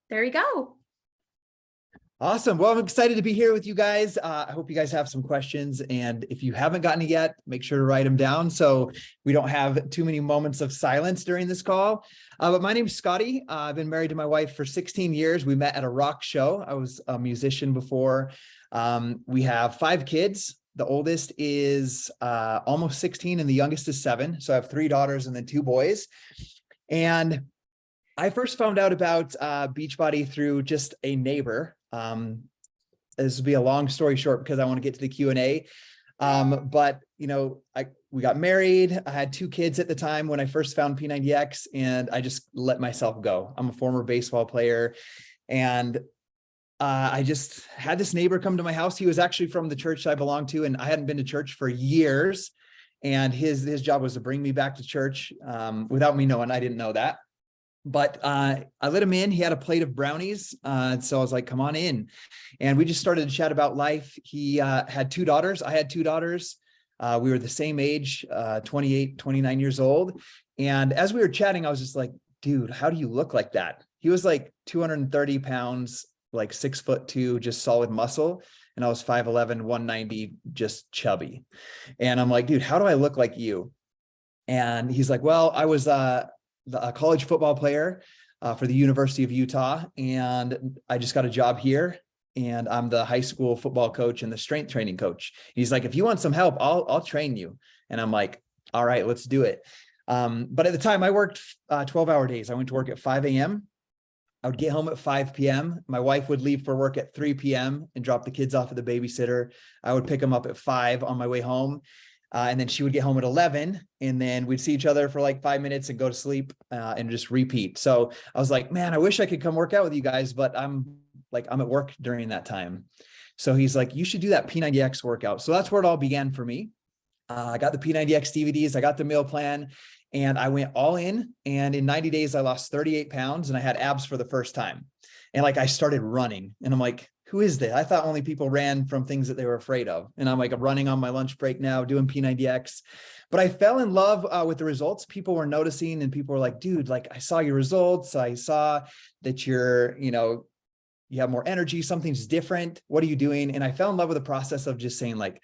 There you go. Awesome. Well, I'm excited to be here with you guys. I hope you guys have some questions. And if you haven't gotten it yet, make sure to write them down so we don't have too many moments of silence during this call. But my name's Scotty. I've been married to my wife for 16 years. We met at a rock show. I was a musician before. We have 5 kids. The oldest is almost 16 and the youngest is 7. So I have 3 daughters and then 2 boys. And I first found out about BeachBody through just a neighbor. This will be a long story short because I want to get to the Q&A. But you know, we got married. I had 2 kids at the time when I first found P90X, and I just let myself go. I'm a former baseball player, and I just had this neighbor come to my house. He was actually from the church I belonged to, and I hadn't been to church for years. And his job was to bring me back to church without me knowing. I didn't know that. But I let him in. He had a plate of brownies. So I was like, come on in. And we just started to chat about life. He had 2 daughters. I had 2 daughters. We were the same age, 28, 29 years old. And as we were chatting, I was just like, dude, how do you look like that? He was like 230 pounds, like 6'2", just solid muscle. And I was 5'11", 190, just chubby. And I'm like, dude, how do I look like you? And he's like, well, I was a college football player for the University of Utah. And I just got a job here, and I'm the high school football coach and the strength training coach. He's like, if you want some help, I'll train you. And I'm like, all right, let's do it. But at the time I worked 12-hour days. I went to work at 5 a.m. I would get home at 5 p.m. My wife would leave for work at 3 p.m. and drop the kids off at the babysitter. I would pick them up at 5 on my way home. And then she would get home at 11, and then we'd see each other for like 5 minutes and go to sleep and just repeat. So I was like, man, I wish I could come work out with you guys, but I'm at work during that time. So he's like, you should do that P90X workout. So that's where it all began for me. I got the P90X DVDs, I got the meal plan, and I went all in. And in 90 days, I lost 38 pounds and I had abs for the first time. And like, I started running, and I'm like, who is that? I thought only people ran from things that they were afraid of. And I'm like, I'm running on my lunch break now, doing P90X. But I fell in love with the results. People were noticing, and people were like, dude, like, I saw your results. I saw that you have more energy. Something's different. What are you doing? And I fell in love with the process of just saying, like,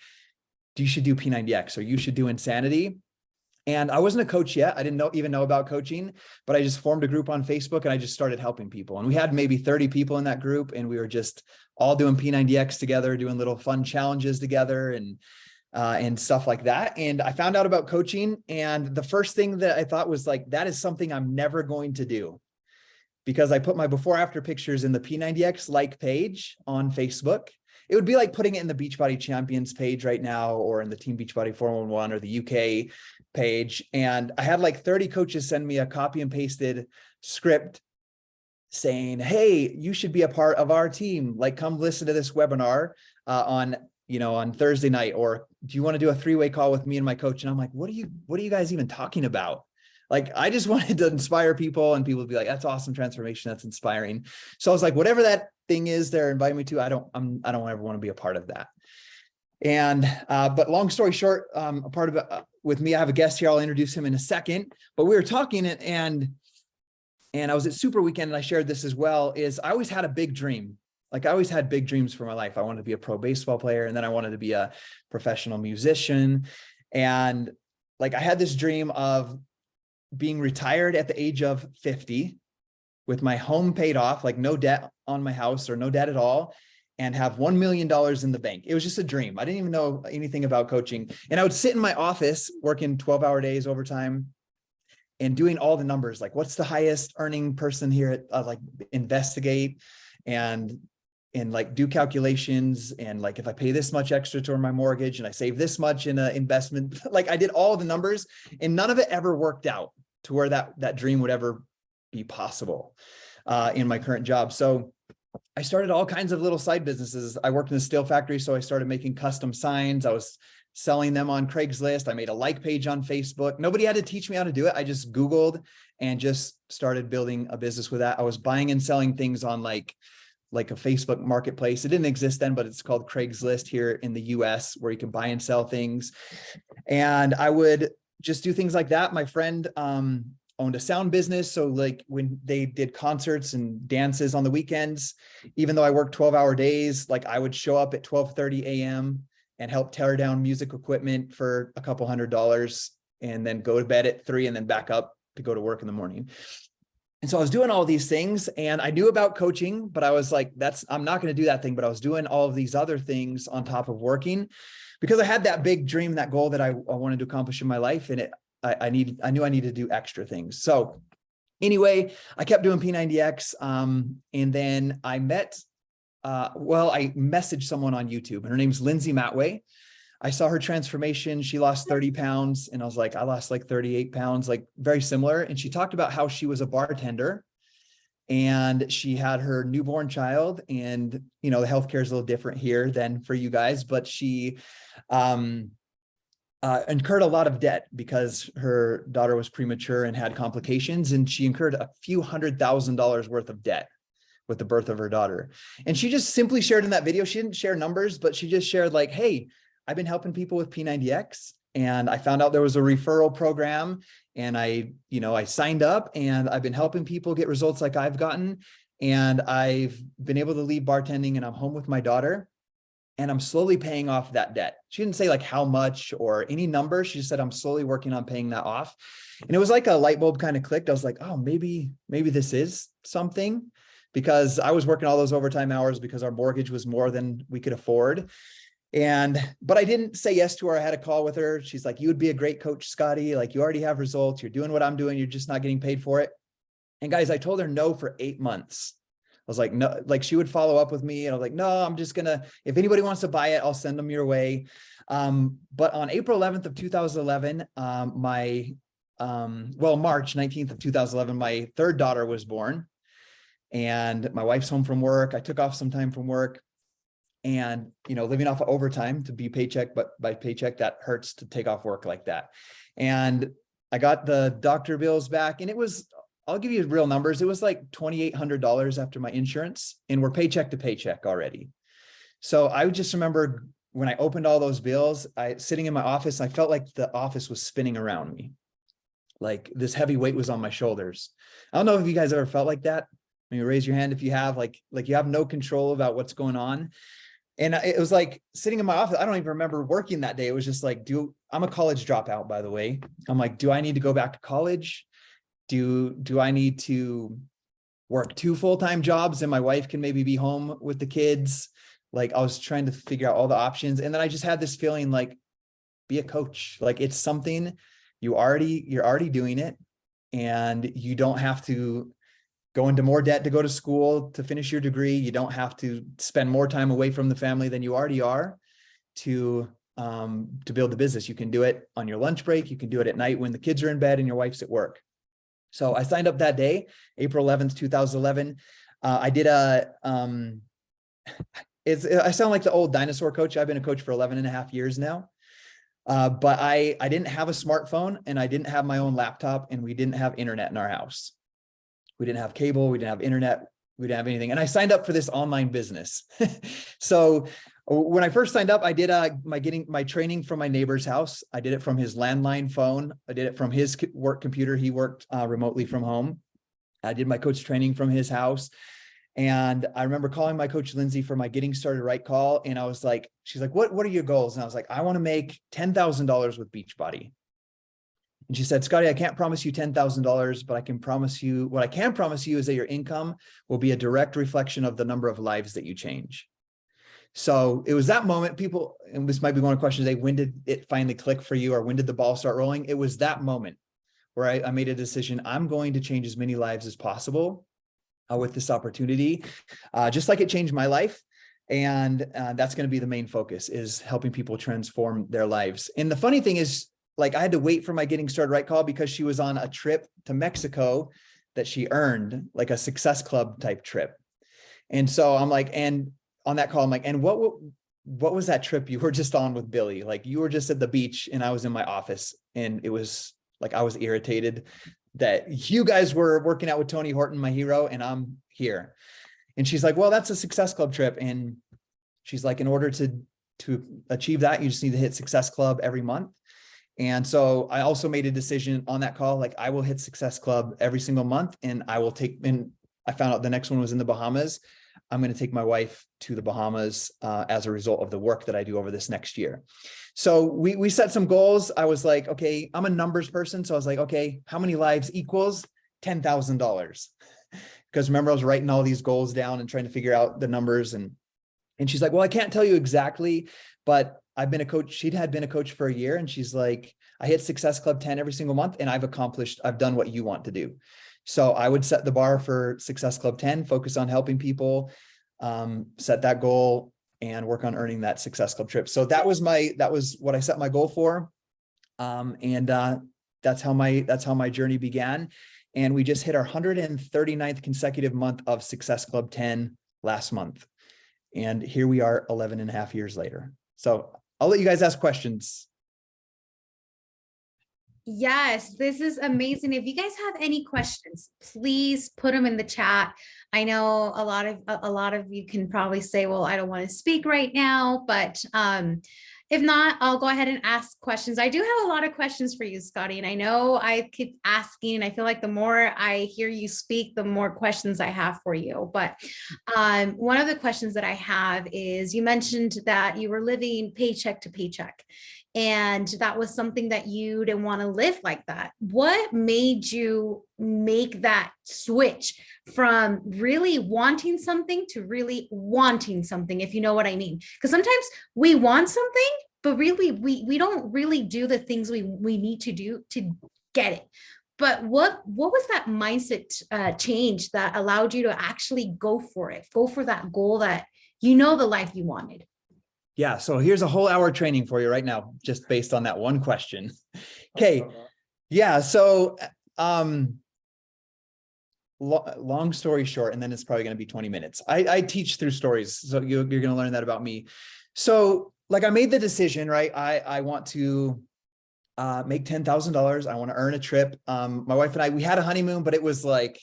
you should do P90X, or you should do Insanity. And I wasn't a coach yet. I didn't even know about coaching, but I just formed a group on Facebook, and I just started helping people. And we had maybe 30 people in that group, and we were just all doing P90X together, doing little fun challenges together and stuff like that. And I found out about coaching. And the first thing that I thought was like, that is something I'm never going to do, because I put my before after pictures in the P90X like page on Facebook. It would be like putting it in the Beachbody Champions page right now, or in the Team Beachbody 411 or the UK page. And I had like 30 coaches send me a copy and pasted script saying, hey, you should be a part of our team. Like, come listen to this webinar on Thursday night, or do you want to do a 3-way call with me and my coach? And I'm like, what are you guys even talking about? Like, I just wanted to inspire people, and people would be like, that's awesome transformation. That's inspiring. So I was like, whatever that thing is they're inviting me to, I don't ever want to be a part of that. And, but long story short, a part of it with me, I have a guest here. I'll introduce him in a second, but we were talking, and I was at Super Weekend, and I shared this as well, is I always had a big dream. Like, I always had big dreams for my life. I wanted to be a pro baseball player, and then I wanted to be a professional musician. And like, I had this dream of being retired at the age of 50 with my home paid off, like no debt on my house or no debt at all, and have $1 million in the bank. It was just a dream. I didn't even know anything about coaching. And I would sit in my office working 12-hour days overtime and doing all the numbers. Like, what's the highest earning person here at like investigate and like do calculations. And like, if I pay this much extra toward my mortgage and I save this much in an investment, like I did all the numbers, and none of it ever worked out to where that dream would ever be possible in my current job. So I started all kinds of little side businesses. I worked in a steel factory, so I started making custom signs. I was selling them on Craigslist. I made a like page on Facebook. Nobody had to teach me how to do it. I just Googled and just started building a business with that. I was buying and selling things on like a Facebook marketplace. It didn't exist then, but it's called Craigslist here in the US, where you can buy and sell things. And I would just do things like that. My friend owned a sound business. So like when they did concerts and dances on the weekends, even though I worked 12-hour days, like I would show up at 12:30 a.m. and help tear down music equipment for a couple $100 and then go to bed at 3 and then back up to go to work in the morning. And so I was doing all these things and I knew about coaching, but I was like, I'm not going to do that thing. But I was doing all of these other things on top of working because I had that big dream, that goal that I wanted to accomplish in my life. And I knew I needed to do extra things. So anyway, I kept doing P90X. And then I I messaged someone on YouTube and her name's Lindsay Matway. I saw her transformation. She lost 30 pounds and I was like, I lost like 38 pounds, like very similar. And she talked about how she was a bartender and she had her newborn child, and, the healthcare is a little different here than for you guys, but she, incurred a lot of debt because her daughter was premature and had complications. And she incurred a few $100,000 worth of debt with the birth of her daughter. And she just simply shared in that video, she didn't share numbers, but she just shared like, hey, I've been helping people with P90X and I found out there was a referral program and I signed up and I've been helping people get results like I've gotten. And I've been able to leave bartending and I'm home with my daughter and I'm slowly paying off that debt. She didn't say like how much or any number. She just said, I'm slowly working on paying that off. And it was like a light bulb kind of clicked. I was like, oh, maybe this is something, because I was working all those overtime hours because our mortgage was more than we could afford. But I didn't say yes to her. I had a call with her. She's like, you would be a great coach, Scotty. Like you already have results. You're doing what I'm doing. You're just not getting paid for it. And guys, I told her no for 8 months. I was like, no, like she would follow up with me and I was like, no, I'm just gonna, if anybody wants to buy it, I'll send them your way. But on April 11th of 2011, March 19th of 2011, my third daughter was born and my wife's home from work. I took off some time from work. And, living off of overtime to be paycheck, but by paycheck, that hurts to take off work like that. And I got the doctor bills back and I'll give you real numbers. It was like $2,800 after my insurance and we're paycheck to paycheck already. So I just remember when I opened all those bills, sitting in my office, I felt like the office was spinning around me. Like this heavy weight was on my shoulders. I don't know if you guys ever felt like that. I mean, raise your hand if you have, like you have no control about what's going on. And it was like sitting in my office. I don't even remember working that day. It was just like, I'm a college dropout, by the way. I'm like, do I need to go back to college? Do I need to work 2 full-time jobs and my wife can maybe be home with the kids? Like I was trying to figure out all the options. And then I just had this feeling like, be a coach. Like it's something you're already doing it and you don't have to go into more debt to go to school to finish your degree. You don't have to spend more time away from the family than you already are to build the business. You can do it on your lunch break. You can do it at night when the kids are in bed and your wife's at work. So I signed up that day, April 11th, 2011. I did I sound like the old dinosaur coach. I've been a coach for 11 and a half years now. But I didn't have a smartphone and I didn't have my own laptop and we didn't have internet in our house. We didn't have cable. We didn't have internet. We didn't have anything. And I signed up for this online business. So when I first signed up, I did my training from my neighbor's house. I did it from his landline phone. I did it from his work computer. He worked remotely from home. I did my coach training from his house. And I remember calling my coach, Lindsay, for my Getting Started Right call. And I was like, she's like, what are your goals? And I was like, I want to make $10,000 with Beachbody. And she said, Scotty, I can't promise you $10,000, but what I can promise you is that your income will be a direct reflection of the number of lives that you change. So it was that moment, people, and this might be one of the questions today, when did it finally click for you, or when did the ball start rolling? It was that moment where I made a decision. I'm going to change as many lives as possible with this opportunity, just like it changed my life. And that's going to be the main focus, is helping people transform their lives. And the funny thing is, like, I had to wait for my Getting Started Right call because she was on a trip to Mexico that she earned, like a Success Club type trip. And so I'm like, and on that call, I'm like, and what was that trip you were just on with Billy? Like, you were just at the beach and I was in my office, and it was like, I was irritated that you guys were working out with Tony Horton, my hero, and I'm here. And she's like, well, that's a Success Club trip. And she's like, in order to achieve that, you just need to hit Success Club every month. And so I also made a decision on that call, like I will hit Success Club every single month, and I will take, and I found out the next one was in the Bahamas. I'm going to take my wife to the Bahamas as a result of the work that I do over this next year. So we set some goals. I was like, okay, I'm a numbers person. So I was like, okay, how many lives equals $10,000? Because remember, I was writing all these goals down and trying to figure out the numbers. And she's like, well, I can't tell you exactly, but I've been a coach. She had been a coach for a year. And she's like, I hit Success Club 10 every single month, and I've done what you want to do. So I would set the bar for Success Club 10, focus on helping people, set that goal, and work on earning that Success Club trip. So that was what I set my goal for. That's how my journey began. And we just hit our 139th consecutive month of Success Club 10 last month. And here we are 11 and a half years later. So I'll let you guys ask questions. Yes, this is amazing. If you guys have any questions, please put them in the chat. I know a lot of you can probably say, well, I don't want to speak right now, but if not, I'll go ahead and ask questions. I do have a lot of questions for you, Scotty, and I know I keep asking, and I feel like the more I hear you speak, the more questions I have for you. But one of the questions that I have is, you mentioned that you were living paycheck to paycheck, and that was something that you didn't want to live like that. What made you make that switch from really wanting something to really wanting something, if you know what I mean? Because sometimes we want something, but really we don't really do the things we need to do to get it. But what was that mindset change that allowed you to actually go for it, go for that goal that the life you wanted? Yeah, so here's a whole hour training for you right now, just based on that one question. Okay, yeah, so long story short, and then it's probably going to be 20 minutes. I teach through stories, so you're going to learn that about me. So like I made the decision, right? I want to make $10,000. I want to earn a trip. My wife and I, we had a honeymoon, but it was like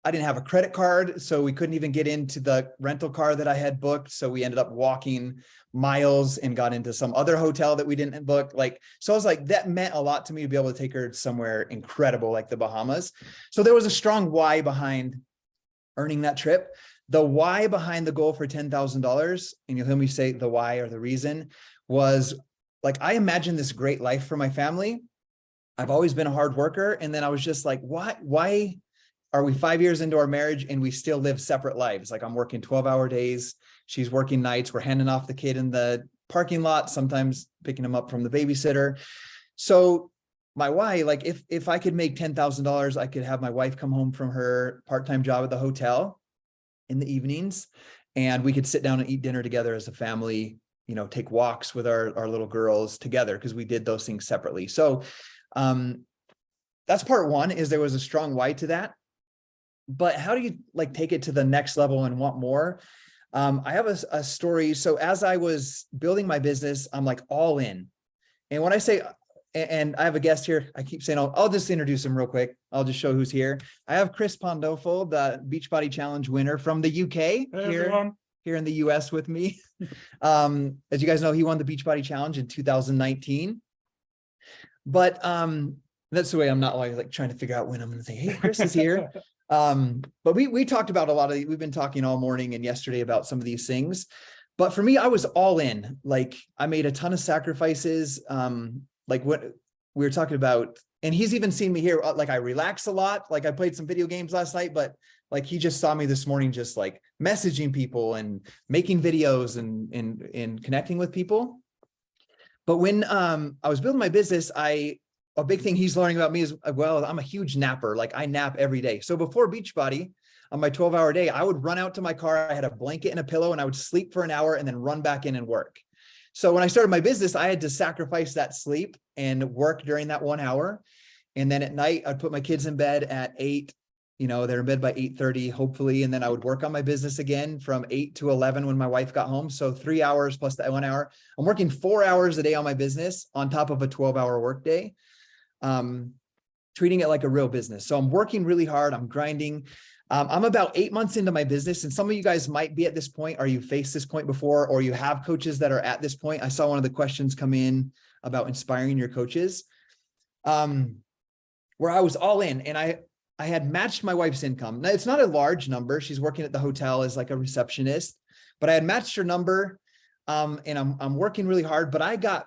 I didn't have a credit card, so we couldn't even get into the rental car that I had booked. So we ended up walking miles and got into some other hotel that we didn't book. So I was like, that meant a lot to me to be able to take her somewhere incredible like the Bahamas. So there was a strong why behind earning that trip. The why behind the goal for $10,000, and you'll hear me say the why or the reason, was like, I imagined this great life for my family. I've always been a hard worker. And then I was just like, why are we 5 years into our marriage and we still live separate lives? Like, I'm working 12-hour days. She's working nights. We're handing off the kid in the parking lot, sometimes picking him up from the babysitter. So my why, like if I could make $10,000, I could have my wife come home from her part-time job at the hotel in the evenings, and we could sit down and eat dinner together as a family, take walks with our little girls together, because we did those things separately. So that's part one, is there was a strong why to that. But how do you take it to the next level and want more? I have a story. So as I was building my business, I'm like all in. And when I say, and I have a guest here, I keep saying, I'll just introduce him real quick. I'll just show who's here. I have Chris Pandolfo, the BODi Challenge winner from the UK, here in the US with me. As you guys know, he won the BODi Challenge in 2019. But that's the way I'm not always trying to figure out when I'm going to say, hey, Chris is here. But we talked about a lot of, we've been talking all morning and yesterday about some of these things. But for me, I was all in. I made a ton of sacrifices. What we were talking about, and he's even seen me here, I relax a lot. I played some video games last night, but he just saw me this morning, just messaging people and making videos and connecting with people. But when I was building my business, a big thing he's learning about me is, well, I'm a huge napper. I nap every day. So before Beachbody, on my 12-hour day, I would run out to my car. I had a blanket and a pillow, and I would sleep for an hour and then run back in and work. So when I started my business, I had to sacrifice that sleep and work during that 1 hour. And then at night, I'd put my kids in bed at 8, they're in bed by 8:30, hopefully. And then I would work on my business again from 8 to 11 when my wife got home. So 3 hours plus that 1 hour. I'm working 4 hours a day on my business on top of a 12-hour workday. Treating it like a real business. So I'm working really hard. I'm grinding. I'm about 8 months into my business, and some of you guys might be at this point, or you faced this point before, or you have coaches that are at this point. I saw one of the questions come in about inspiring your coaches, where I was all in, and I had matched my wife's income. Now, it's not a large number. She's working at the hotel as like a receptionist, but I had matched her number, and I'm working really hard, but I got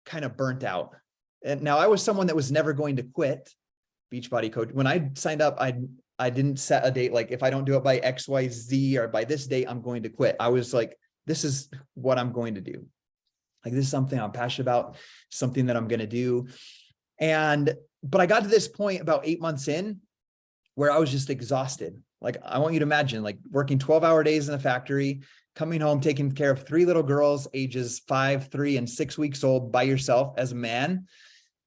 kind of burnt out. And now I was someone that was never going to quit Beachbody coach. When I signed up, I didn't set a date. Like, if I don't do it by X, Y, Z, or by this date, I'm going to quit. I was like, this is what I'm going to do. Like, this is something I'm passionate about, something that I'm going to do. But I got to this point about 8 months in where I was just exhausted. Like, I want you to imagine, like, working 12-hour days in a factory, coming home, taking care of 3 little girls, ages 5, 3, and 6 weeks old by yourself as a man,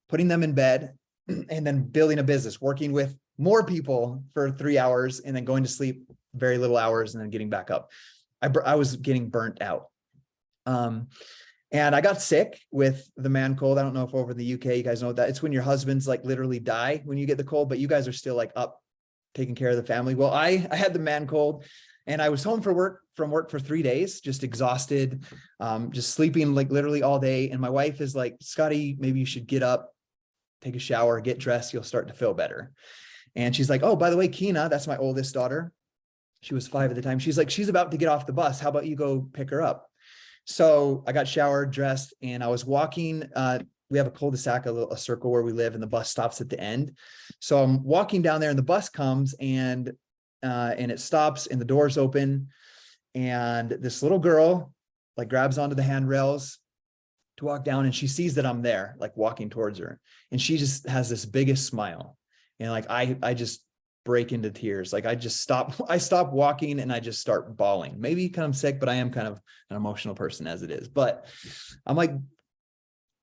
putting them in bed, and then building a business, working with more people for 3 hours, and then going to sleep very little hours, and then getting back up. I was getting burnt out. And I got sick with the man cold. I don't know if over in the UK, you guys know that. It's when your husbands like literally die when you get the cold, but you guys are still like up taking care of the family. Well, I had the man cold, and I was home from work for 3 days, just exhausted, just sleeping like literally all day. And my wife is like, Scotty, maybe you should get up, take a shower, get dressed. You'll start to feel better. And she's like, oh, by the way, Keena, that's my oldest daughter. She was 5 at the time. She's like, she's about to get off the bus. How about you go pick her up? So I got showered, dressed, and I was walking. We have a cul-de-sac, a circle where we live, and the bus stops at the end. So I'm walking down there, and the bus comes, and it stops, and the doors open, and this little girl like grabs onto the handrails to walk down, and she sees that I'm there, like walking towards her, and she just has this biggest smile, and like I just break into tears. Like, I stop walking, and I just start bawling. Maybe because I'm sick, but I am kind of an emotional person as it is. But I'm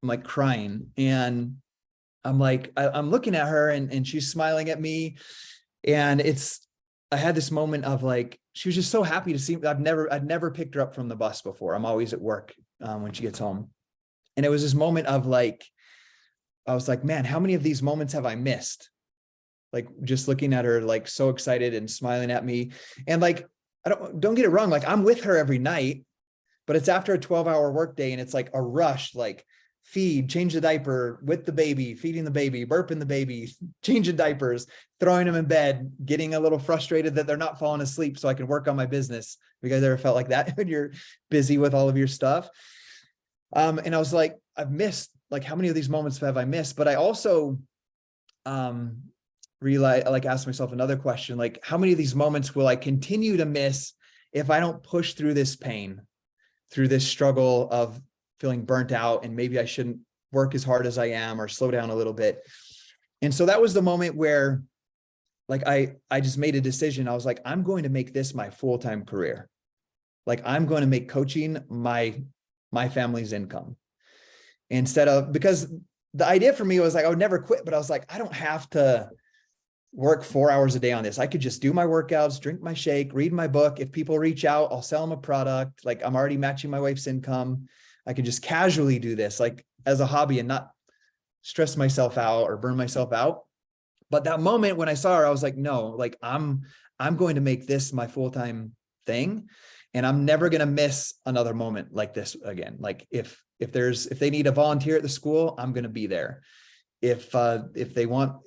like crying, and I'm like, I'm looking at her, and she's smiling at me. And I had this moment of like, she was just so happy to see me. I'd never picked her up from the bus before. I'm always at work when she gets home. And it was this moment of like, I was like, man, how many of these moments have I missed? Like, just looking at her, like so excited and smiling at me. And like, don't get it wrong. Like, I'm with her every night, but it's after a 12-hour workday, and it's like a rush, like feed, change the diaper with the baby, feeding the baby, burping the baby, changing diapers, throwing them in bed, getting a little frustrated that they're not falling asleep so I can work on my business. Have you guys ever felt like that when you're busy with all of your stuff? And I was like, I've missed, like, how many of these moments have I missed? But I also, ask myself another question, like, how many of these moments will I continue to miss if I don't push through this pain, through this struggle of feeling burnt out, and maybe I shouldn't work as hard as I am, or slow down a little bit. And so that was the moment where, like, I just made a decision. I was like, I'm going to make this my full-time career. Like, I'm going to make coaching my family's income, because the idea for me was like, I would never quit, but I was like, I don't have to work 4 hours a day on this. I could just do my workouts, drink my shake, read my book. If people reach out, I'll sell them a product. Like, I'm already matching my wife's income. I could just casually do this, like, as a hobby, and not stress myself out or burn myself out. But that moment when I saw her, I was like, no, like, I'm going to make this my full-time thing. And I'm never going to miss another moment like this again. Like, if they need a volunteer at the school, I'm going to be there. If they want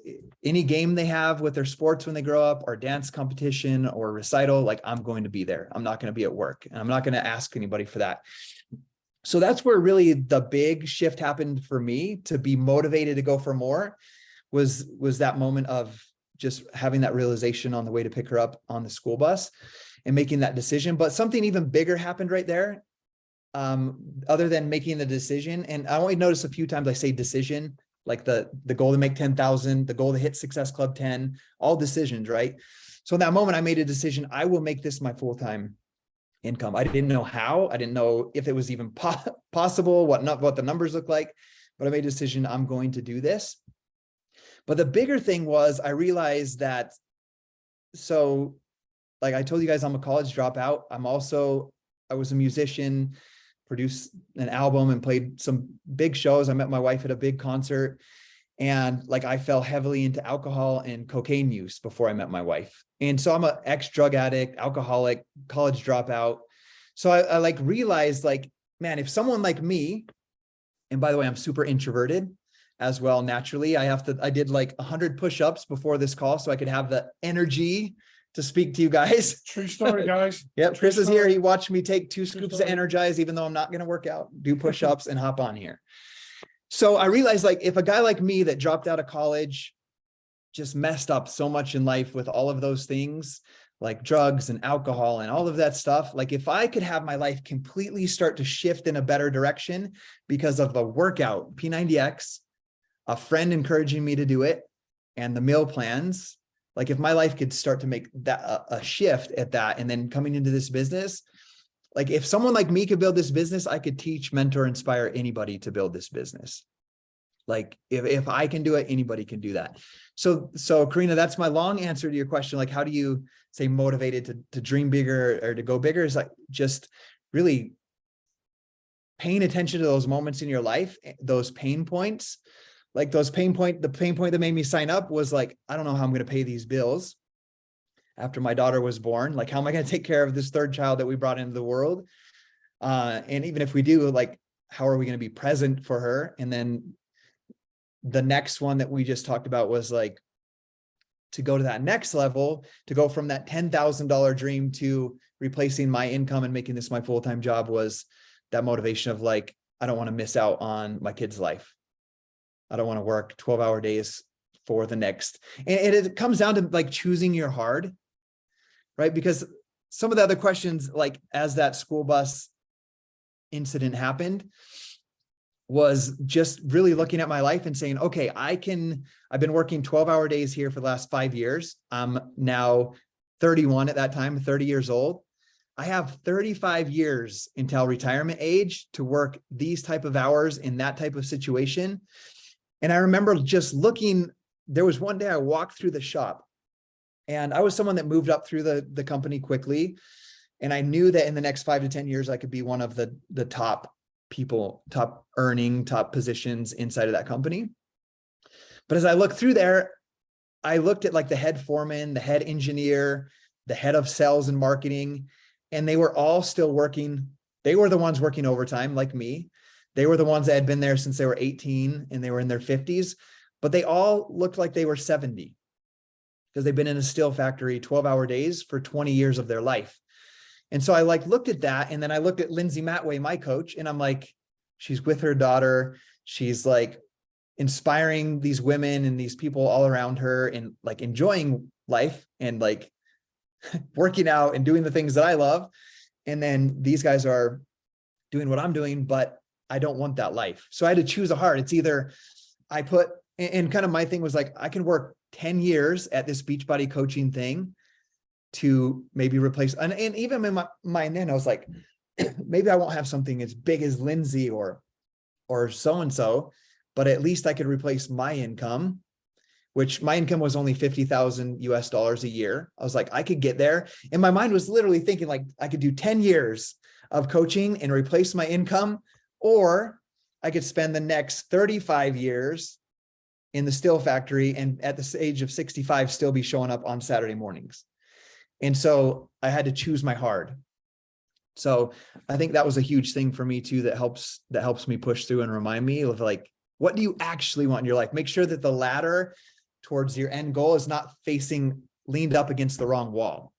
any game they have with their sports when they grow up, or dance competition or recital, like, I'm going to be there. I'm not going to be at work, and I'm not going to ask anybody for that. So that's where really the big shift happened for me to be motivated to go for more, was that moment of just having that realization on the way to pick her up on the school bus and making that decision. But something even bigger happened right there, other than making the decision. And I want you to notice a few times I say decision, like the goal to make 10,000, the goal to hit Success Club 10, all decisions, right? So in that moment, I made a decision. I will make this my full-time income. I didn't know how. I didn't know if it was even possible, what the numbers look like, but I made a decision. I'm going to do this. But the bigger thing was, I realized that, so like I told you guys, I'm a college dropout. I was a musician, produced an album, and played some big shows. I met my wife at a big concert. And like, I fell heavily into alcohol and cocaine use before I met my wife. And so I'm an ex-drug addict, alcoholic, college dropout. So I like realized like, man, if someone like me, and by the way, I'm super introverted as well. Naturally, I did like 100 push-ups before this call so I could have the energy to speak to you guys. True story, guys. Yep, Chris is here. He watched me take 2 scoops of story. Energize, even though I'm not going to work out, do push-ups and hop on here. So I realized like, if a guy like me that dropped out of college, just messed up so much in life with all of those things, like drugs and alcohol and all of that stuff, like if I could have my life completely start to shift in a better direction because of a workout, P90X, a friend encouraging me to do it, and the meal plans, like if my life could start to make that a shift at that, and then coming into this business, like if someone like me could build this business, I could teach, mentor, inspire anybody to build this business. Like if I can do it, anybody can do that. So Karina, that's my long answer to your question. Like, how do you stay motivated to dream bigger or to go bigger? Is like just really paying attention to those moments in your life, those pain points. Like the pain point that made me sign up was like, I don't know how I'm going to pay these bills after my daughter was born. Like, how am I going to take care of this 3rd child that we brought into the world? And even if we do, like, how are we going to be present for her? And then the next one that we just talked about was like, to go to that next level, to go from that $10,000 dream to replacing my income and making this my full-time job, was that motivation of like, I don't want to miss out on my kid's life. I don't want to work 12-hour days for the next. And it comes down to like choosing your hard, right? Because some of the other questions, like as that school bus incident happened, was just really looking at my life and saying, okay, I've been working 12-hour days here for the last 5 years. I'm now 31 at that time, 30 years old. I have 35 years until retirement age to work these type of hours in that type of situation. And I remember just looking, there was one day I walked through the shop, and I was someone that moved up through the company quickly. And I knew that in the next 5 to 10 years, I could be one of the top people, top earning, top positions inside of that company. But as I looked through there, I looked at like the head foreman, the head engineer, the head of sales and marketing, and they were all still working. They were the ones working overtime like me. They were the ones that had been there since they were 18 and they were in their 50s, but they all looked like they were 70 because they've been in a steel factory 12-hour days for 20 years of their life. And so I like looked at that, and then I looked at Lindsay Matway, my coach, and I'm like, she's with her daughter. She's like inspiring these women and these people all around her and like enjoying life and like working out and doing the things that I love. And then these guys are doing what I'm doing, but I don't want that life. So I had to choose a hard. It's either I put, and kind of my thing was like, I can work 10 years at this Beachbody coaching thing to maybe replace, and even in my mind then I was like, maybe I won't have something as big as Lindsay or so-and-so, but at least I could replace my income, which my income was only $50,000 a year. I was like, I could get there. And my mind was literally thinking like, I could do 10 years of coaching and replace my income, or I could spend the next 35 years in the steel factory and at the age of 65 still be showing up on Saturday mornings. And so I had to choose my hard. So I think that was a huge thing for me too, that helps me push through and remind me of like, what do you actually want in your life? Make sure that the ladder towards your end goal is not leaned up against the wrong wall.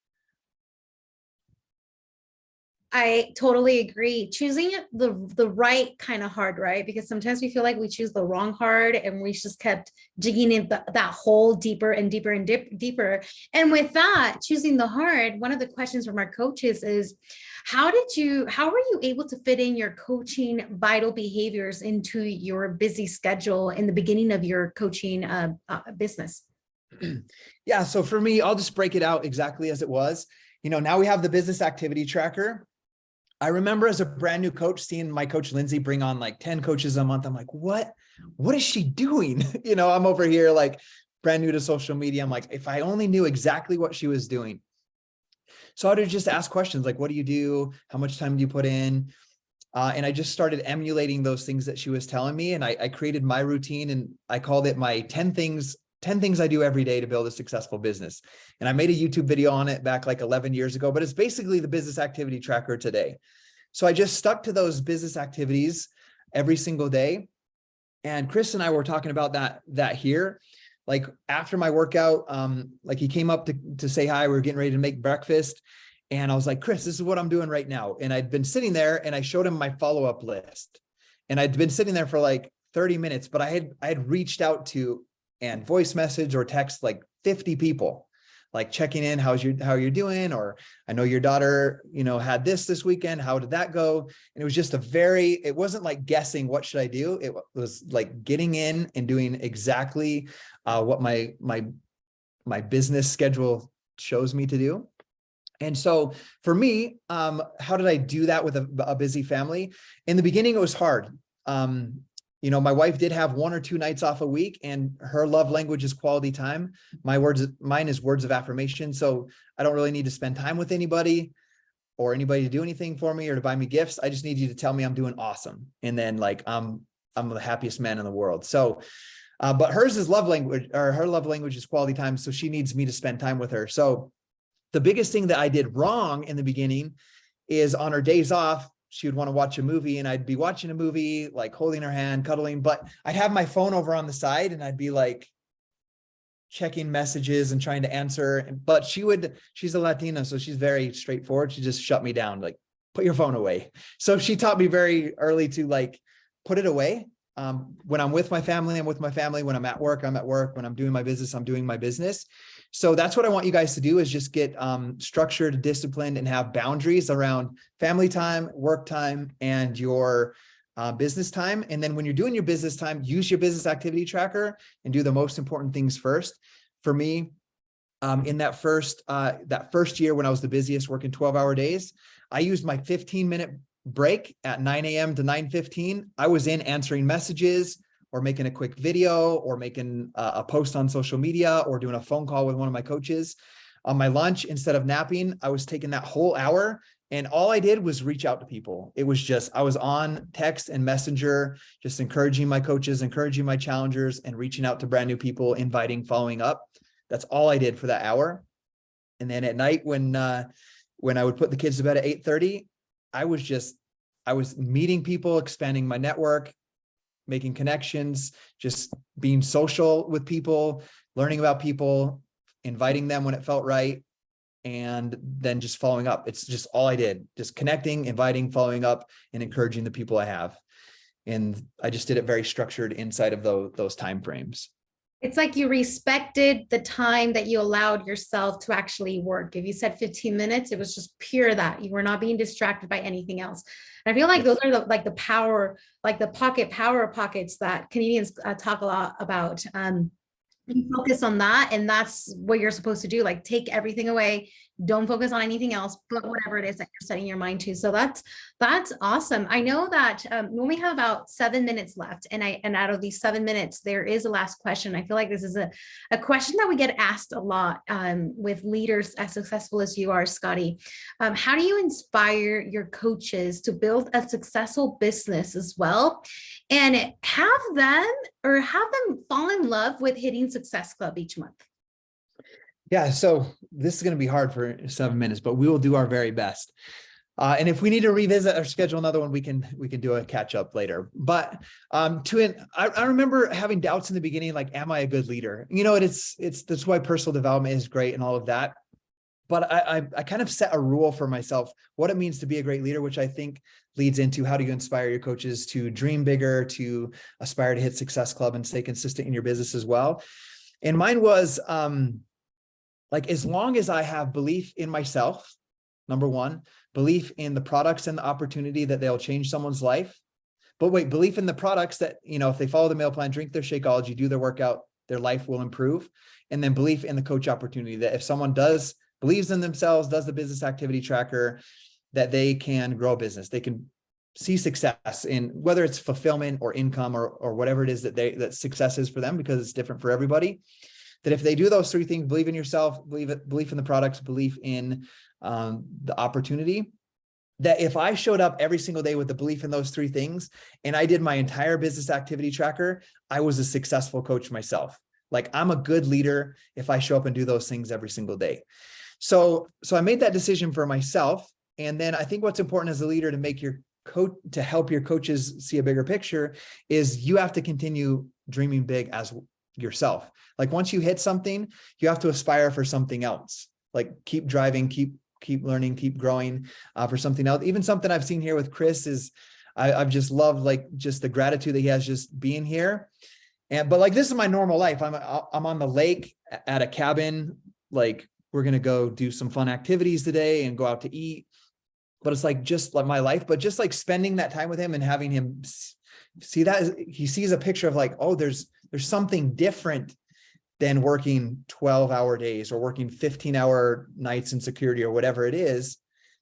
I totally agree. Choosing the right kind of hard, right? Because sometimes we feel like we choose the wrong hard and we just kept digging in that hole deeper and deeper and deeper. And with that, choosing the hard, one of the questions from our coaches is, how were you able to fit in your coaching vital behaviors into your busy schedule in the beginning of your coaching business? Yeah. So for me, I'll just break it out exactly as it was. Now we have the business activity tracker. I remember as a brand new coach, seeing my coach Lindsay bring on like 10 coaches a month. I'm like, what is she doing? I'm over here like brand new to social media. I'm like, if I only knew exactly what she was doing. So I would just ask questions like, what do you do? How much time do you put in? And I just started emulating those things that she was telling me. And I created my routine, and I called it my 10 things I do every day to build a successful business. And I made a YouTube video on it back like 11 years ago, but it's basically the business activity tracker today. So I just stuck to those business activities every single day. And Chris and I were talking about that here. Like after my workout, like he came up to say hi. We were getting ready to make breakfast. And I was like, Chris, this is what I'm doing right now. And I'd been sitting there and I showed him my follow-up list. And I'd been sitting there for like 30 minutes, but I had reached out to and voice message or text like 50 people, like checking in, how you're doing? Or I know your daughter, had this weekend. How did that go? And it was just it wasn't like guessing what should I do. It was like getting in and doing exactly what my business schedule shows me to do. And so for me, how did I do that with a busy family? In the beginning, it was hard. My wife did have 1 or 2 nights off a week, and her love language is quality time. Mine is words of affirmation. So I don't really need to spend time with anybody or anybody to do anything for me or to buy me gifts. I just need you to tell me I'm doing awesome. And then like, I'm the happiest man in the world. So, but hers is love language, or her love language is quality time. So she needs me to spend time with her. So the biggest thing that I did wrong in the beginning is on her days off, she would want to watch a movie, and I'd be watching a movie, like holding her hand, cuddling, but I'd have my phone over on the side and I'd be like checking messages and trying to answer. But she's a Latina, so she's very straightforward. She just shut me down, like, put your phone away. So she taught me very early to like, put it away. When I'm with my family, I'm with my family. When I'm at work, I'm at work. When I'm doing my business, I'm doing my business. So that's what I want you guys to do, is just get structured, disciplined, and have boundaries around family time, work time, and your business time. And then when you're doing your business time, use your business activity tracker and do the most important things first. For me, in that first year when I was the busiest, working 12-hour days, I used my 15-minute break at 9 a.m. to 9:15. I was in answering messages or making a quick video or making a post on social media or doing a phone call with one of my coaches. On my lunch, instead of napping, I was taking that whole hour, and all I did was reach out to people. It was just, I was on text and messenger, just encouraging my coaches, encouraging my challengers, and reaching out to brand new people, inviting, following up. That's all I did for that hour. And then at night, when I would put the kids to bed at 8:30, I was meeting people, expanding my network, making connections, just being social with people, learning about people, inviting them when it felt right, and then just following up. It's just all I did, just connecting, inviting, following up, and encouraging the people I have. And I just did it very structured inside of those time frames. It's like you respected the time that you allowed yourself to actually work. If you said 15 minutes, it was just pure that you were not being distracted by anything else. And I feel like those are the power, like the power pockets that Canadians talk a lot about. You focus on that, and that's what you're supposed to do. Like, take everything away, don't focus on anything else but whatever it is that you're setting your mind to. So that's awesome. I know that when we have about 7 minutes left, and out of these 7 minutes, there is a last question. I feel like this is a question that we get asked a lot with leaders as successful as you are, Scotty. How do you inspire your coaches to build a successful business as well, and have them fall in love with hitting Success Club each month? Yeah, so this is going to be hard for 7 minutes, but we will do our very best. And if we need to revisit or schedule another one, we can do a catch up later. But I remember having doubts in the beginning, like, am I a good leader? That's why personal development is great and all of that. But I kind of set a rule for myself, what it means to be a great leader, which I think leads into how do you inspire your coaches to dream bigger, to aspire to hit Success Club and stay consistent in your business as well. And mine was like, as long as I have belief in myself, number one, belief in the products and the opportunity that they'll change someone's life. But wait, belief in the products that, if they follow the meal plan, drink their Shakeology, do their workout, their life will improve. And then belief in the coach opportunity, that if someone believes in themselves, does the business activity tracker, that they can grow a business. They can see success in whether it's fulfillment or income or whatever it is that success is for them, because it's different for everybody. That if they do those 3 things, believe in yourself, belief in the products, belief in the opportunity, that if I showed up every single day with the belief in those three things, and I did my entire business activity tracker, I was a successful coach myself. Like, I'm a good leader if I show up and do those things every single day. So I made that decision for myself. And then I think what's important as a leader to make your coach, to help your coaches see a bigger picture, is you have to continue dreaming big as yourself. Like, once you hit something, you have to aspire for something else. Like, keep driving, keep learning, keep growing for something else. Even something I've seen here with Chris is I've just loved, like, just the gratitude that he has just being here. But like, this is my normal life. I'm on the lake at a cabin. Like, we're going to go do some fun activities today and go out to eat. But it's like, just like my life, but just like spending that time with him and having him see that he sees a picture of like, oh, there's something different than working 12-hour days or working 15-hour nights in security or whatever it is.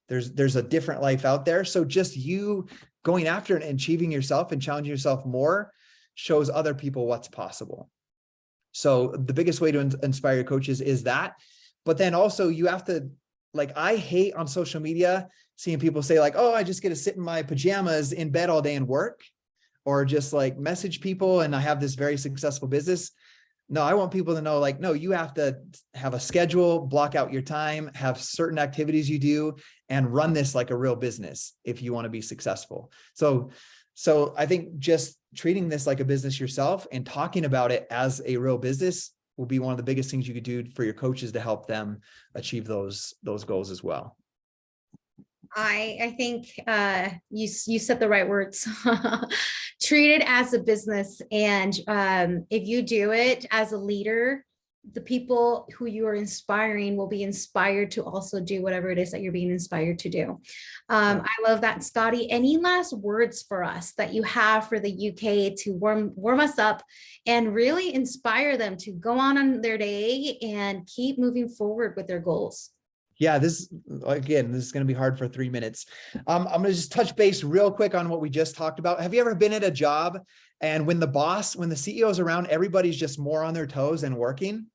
There's a different life out there. So just you going after it and achieving yourself and challenging yourself more shows other people what's possible. So the biggest way to inspire your coaches is that. But then also you have to, like, I hate on social media seeing people say like, oh, I just get to sit in my pajamas in bed all day and work, or just like message people and I have this very successful business. No, I want people to know, like, no, you have to have a schedule, block out your time, have certain activities you do, and run this like a real business if you want to be successful. So I think just treating this like a business yourself and talking about it as a real business will be one of the biggest things you could do for your coaches to help them achieve those goals as well. I think you said the right words. Treat it as a business, and if you do it as a leader, the people who you are inspiring will be inspired to also do whatever it is that you're being inspired to do. I love that, Scotty. Any last words for us that you have for the UK to warm us up and really inspire them to go on their day and keep moving forward with their goals? Yeah, this is going to be hard for 3 minutes. I'm going to just touch base real quick on what we just talked about. Have you ever been at a job and when the CEO is around, everybody's just more on their toes and working?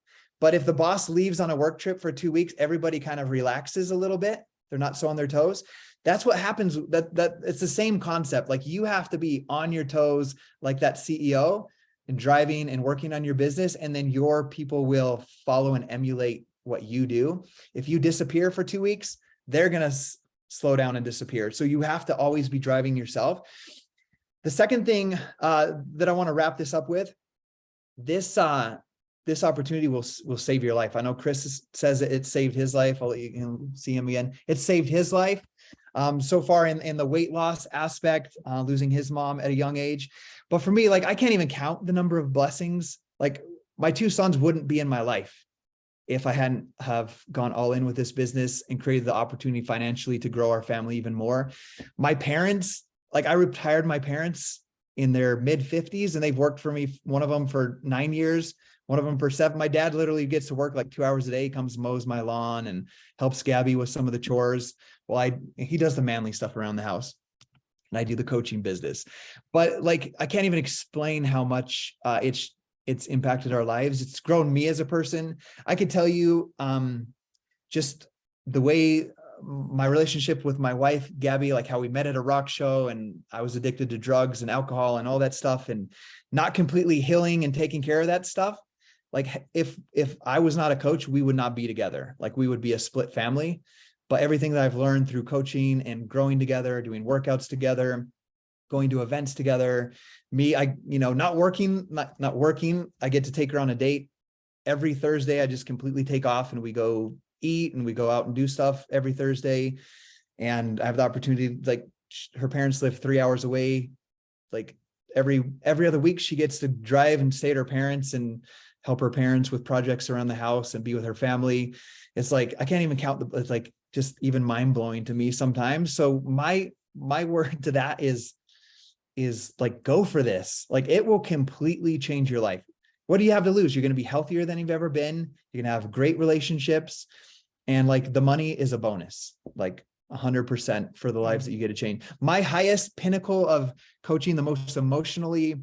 But if the boss leaves on a work trip for 2 weeks, everybody kind of relaxes a little bit. They're not so on their toes. That's what happens. That it's the same concept. Like, you have to be on your toes like that CEO and driving and working on your business. And then your people will follow and emulate what you do. If you disappear for 2 weeks, they're going to slow down and disappear. So you have to always be driving yourself. The second thing that I want to wrap this up with, this opportunity will save your life. I know Chris says it saved his life. I'll let you see him again. It saved his life. So far in the weight loss aspect, losing his mom at a young age. But for me, like, I can't even count the number of blessings. Like, my 2 sons wouldn't be in my life if I hadn't have gone all in with this business and created the opportunity financially to grow our family even more. My parents, like, I retired my parents in their mid-50s and they've worked for me, one of them for 9 years, one of them for 7. My dad literally gets to work like 2 hours a day. He comes, mows my lawn and helps Gabby with some of the chores. Well, he does the manly stuff around the house and I do the coaching business. But like, I can't even explain how much it's impacted our lives. It's grown me as a person. I could tell you just the way my relationship with my wife, Gabby, like how we met at a rock show and I was addicted to drugs and alcohol and all that stuff and not completely healing and taking care of that stuff. Like, if I was not a coach, we would not be together. Like, we would be a split family. But everything that I've learned through coaching and growing together, doing workouts together, going to events together, not working, I get to take her on a date every Thursday. I just completely take off and we go eat and we go out and do stuff every Thursday. And I have the opportunity, like, her parents live 3 hours away. Like, every other week she gets to drive and stay at her parents and help her parents with projects around the house and be with her family. It's like, I can't even count it's like just even mind blowing to me sometimes. So my word to that is like, go for this. Like, it will completely change your life. What do you have to lose? You're going to be healthier than you've ever been. You're going to have great relationships. And like, the money is a bonus, like 100% for the lives that you get to change. My highest pinnacle of coaching, the most emotionally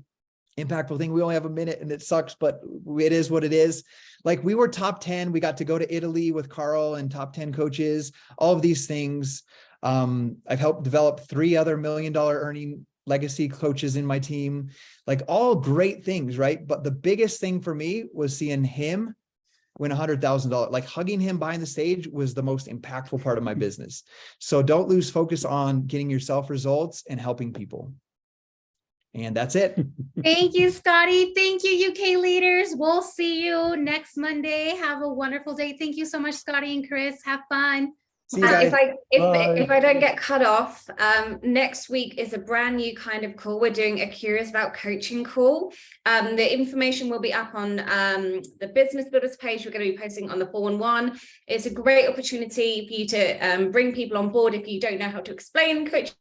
impactful thing, we only have a minute and it sucks, but it is what it is. Like, we were top 10. We got to go to Italy with Carl and top 10 coaches, all of these things. I've helped develop 3 other $1 million earning legacy coaches in my team, like all great things, right? But the biggest thing for me was seeing him win $100,000. Like hugging him behind the stage was the most impactful part of my business. So don't lose focus on getting yourself results and helping people. And that's it. Thank you, Scotty. Thank you, UK leaders. We'll see you next Monday. Have a wonderful day. Thank you so much, Scotty and Chris. Have fun. See you guys. If I don't get cut off, next week is a brand new kind of call. We're doing a Curious About Coaching call. The information will be up on the Business Builders page. We're going to be posting on the 411. It's a great opportunity for you to bring people on board if you don't know how to explain coaching